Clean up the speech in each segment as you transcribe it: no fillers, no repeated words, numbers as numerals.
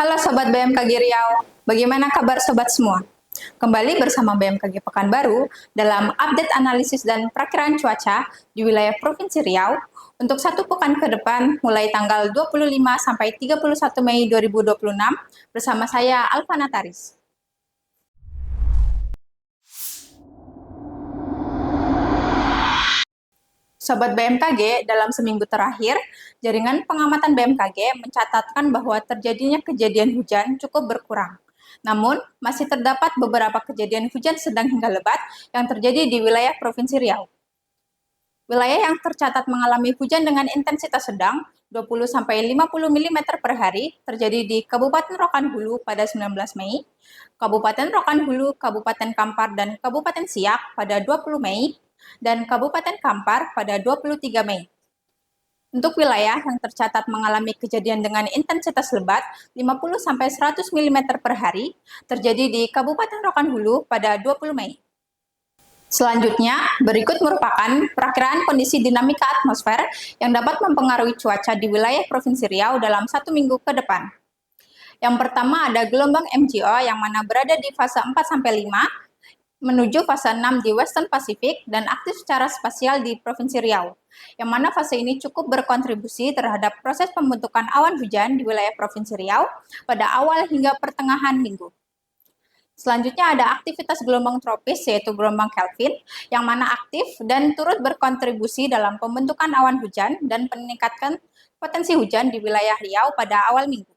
Halo Sobat BMKG Riau, bagaimana kabar Sobat semua? Kembali bersama BMKG Pekanbaru dalam update analisis dan perakiraan cuaca di wilayah Provinsi Riau untuk satu pekan ke depan mulai tanggal 25 sampai 31 Mei 2026 bersama saya Alfa Nataris. Sobat BMKG, dalam seminggu terakhir, jaringan pengamatan BMKG mencatatkan bahwa terjadinya kejadian hujan cukup berkurang. Namun, masih terdapat beberapa kejadian hujan sedang hingga lebat yang terjadi di wilayah Provinsi Riau. Wilayah yang tercatat mengalami hujan dengan intensitas sedang 20-50 mm per hari terjadi di Kabupaten Rokan Hulu pada 19 Mei, Kabupaten Rokan Hulu, Kabupaten Kampar, dan Kabupaten Siak pada 20 Mei, dan Kabupaten Kampar pada 23 Mei. Untuk wilayah yang tercatat mengalami kejadian dengan intensitas lebat 50-100 mm per hari terjadi di Kabupaten Rokan Hulu pada 20 Mei. Selanjutnya, berikut merupakan perakiraan kondisi dinamika atmosfer yang dapat mempengaruhi cuaca di wilayah Provinsi Riau dalam satu minggu ke depan. Yang pertama ada gelombang MJO yang mana berada di fase 4-5 menuju fase 6 di Western Pacific dan aktif secara spasial di Provinsi Riau, yang mana fase ini cukup berkontribusi terhadap proses pembentukan awan hujan di wilayah Provinsi Riau pada awal hingga pertengahan minggu. Selanjutnya ada aktivitas gelombang tropis yaitu gelombang Kelvin yang mana aktif dan turut berkontribusi dalam pembentukan awan hujan dan meningkatkan potensi hujan di wilayah Riau pada awal minggu.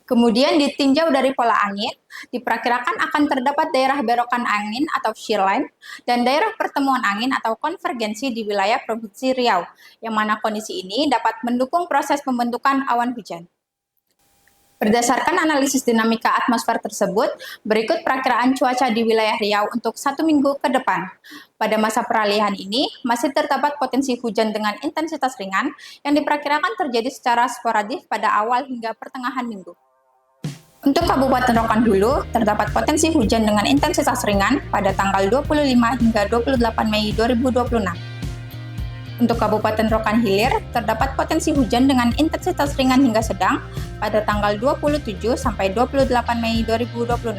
Kemudian ditinjau dari pola angin, diperkirakan akan terdapat daerah berokan angin atau shear line dan daerah pertemuan angin atau konvergensi di wilayah Provinsi Riau, yang mana kondisi ini dapat mendukung proses pembentukan awan hujan. Berdasarkan analisis dinamika atmosfer tersebut, berikut perakiraan cuaca di wilayah Riau untuk satu minggu ke depan. Pada masa peralihan ini, masih terdapat potensi hujan dengan intensitas ringan yang diperkirakan terjadi secara sporadis pada awal hingga pertengahan minggu. Untuk Kabupaten Rokan Hulu, terdapat potensi hujan dengan intensitas ringan pada tanggal 25 hingga 28 Mei 2026. Untuk Kabupaten Rokan Hilir, terdapat potensi hujan dengan intensitas ringan hingga sedang pada tanggal 27 sampai 28 Mei 2026.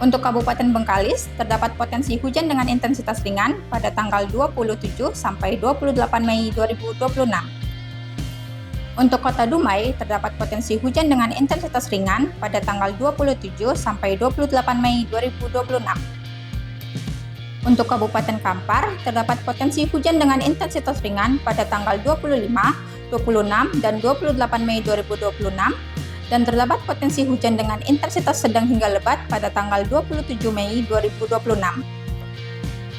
Untuk Kabupaten Bengkalis, terdapat potensi hujan dengan intensitas ringan pada tanggal 27 sampai 28 Mei 2026. Untuk Kota Dumai, terdapat potensi hujan dengan intensitas ringan pada tanggal 27 sampai 28 Mei 2026. Untuk Kabupaten Kampar, terdapat potensi hujan dengan intensitas ringan pada tanggal 25, 26, dan 28 Mei 2026, dan terdapat potensi hujan dengan intensitas sedang hingga lebat pada tanggal 27 Mei 2026.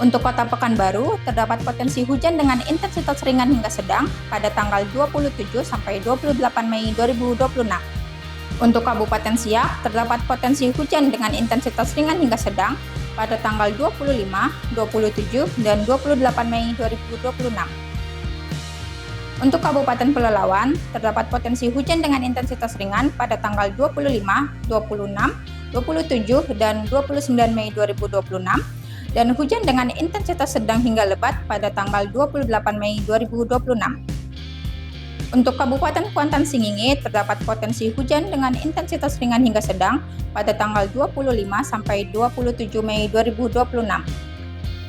Untuk Kota Pekanbaru, terdapat potensi hujan dengan intensitas ringan hingga sedang pada tanggal 27 sampai 28 Mei 2026. Untuk Kabupaten Siak, terdapat potensi hujan dengan intensitas ringan hingga sedang pada tanggal 25, 27, dan 28 Mei 2026. Untuk Kabupaten Pelalawan, terdapat potensi hujan dengan intensitas ringan pada tanggal 25, 26, 27, dan 29 Mei 2026, dan hujan dengan intensitas sedang hingga lebat pada tanggal 28 Mei 2026. Untuk Kabupaten Kuantan Singingi, terdapat potensi hujan dengan intensitas ringan hingga sedang pada tanggal 25 sampai 27 Mei 2026.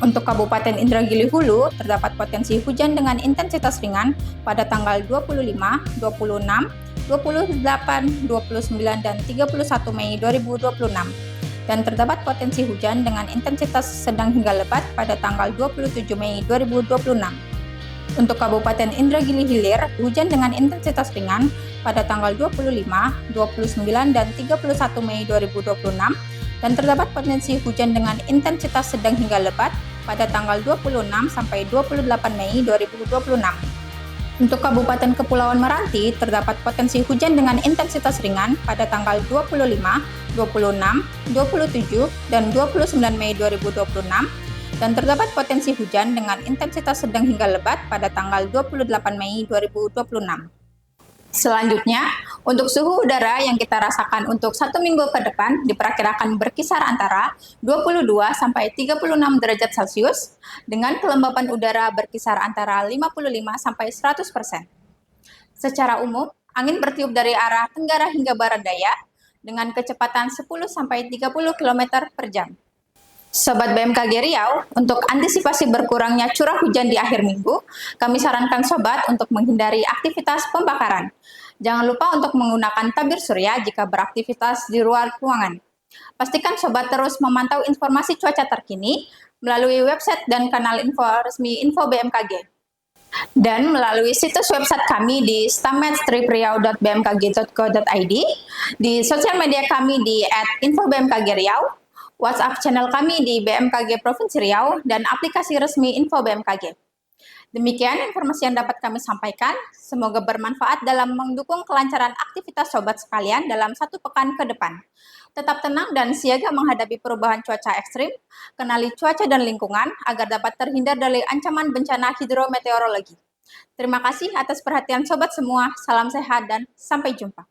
Untuk Kabupaten Indragiri Hulu, terdapat potensi hujan dengan intensitas ringan pada tanggal 25, 26, 28, 29, dan 31 Mei 2026. Dan terdapat potensi hujan dengan intensitas sedang hingga lebat pada tanggal 27 Mei 2026. Untuk Kabupaten Indragiri Hilir, hujan dengan intensitas ringan pada tanggal 25, 29, dan 31 Mei 2026, dan terdapat potensi hujan dengan intensitas sedang hingga lebat pada tanggal 26 sampai 28 Mei 2026. Untuk Kabupaten Kepulauan Meranti, terdapat potensi hujan dengan intensitas ringan pada tanggal 25, 26, 27, dan 29 Mei 2026, dan terdapat potensi hujan dengan intensitas sedang hingga lebat pada tanggal 28 Mei 2026. Selanjutnya, untuk suhu udara yang kita rasakan untuk satu minggu ke depan diperkirakan berkisar antara 22 sampai 36 derajat Celcius dengan kelembapan udara berkisar antara 55 sampai 100%. Secara umum, Angin bertiup dari arah tenggara hingga barat daya dengan kecepatan 10-30 km per jam. Sobat BMKG Riau, untuk antisipasi berkurangnya curah hujan di akhir minggu, kami sarankan sobat untuk menghindari aktivitas pembakaran. Jangan lupa untuk menggunakan tabir surya jika beraktivitas di luar ruangan. Pastikan sobat terus memantau informasi cuaca terkini melalui website dan kanal info resmi Info BMKG. Dan melalui situs website kami di stametstripriau.bmkg.go.id, di sosial media kami di @infobmkgriau, WhatsApp channel kami di BMKG Provinsi Riau, dan aplikasi resmi Info BMKG. Demikian informasi yang dapat kami sampaikan. Semoga bermanfaat dalam mendukung kelancaran aktivitas sobat sekalian dalam 1 pekan ke depan. Tetap tenang dan siaga menghadapi perubahan cuaca ekstrim, kenali cuaca dan lingkungan agar dapat terhindar dari ancaman bencana hidrometeorologi. Terima kasih atas perhatian sobat semua, salam sehat dan sampai jumpa.